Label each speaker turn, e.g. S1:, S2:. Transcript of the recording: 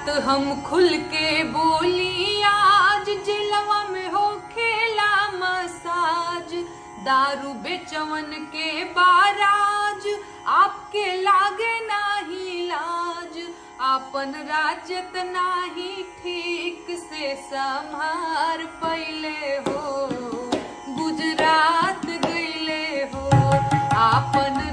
S1: बात हम खुल के बोली आज, जिलवा में हो खेला मसाज, दारू बेचवन के बाराज, आपके लागे नाही लाज, आपन राज्यत नाही ठीक से संभार पहिले हो, गुजरात गईले हो, आपन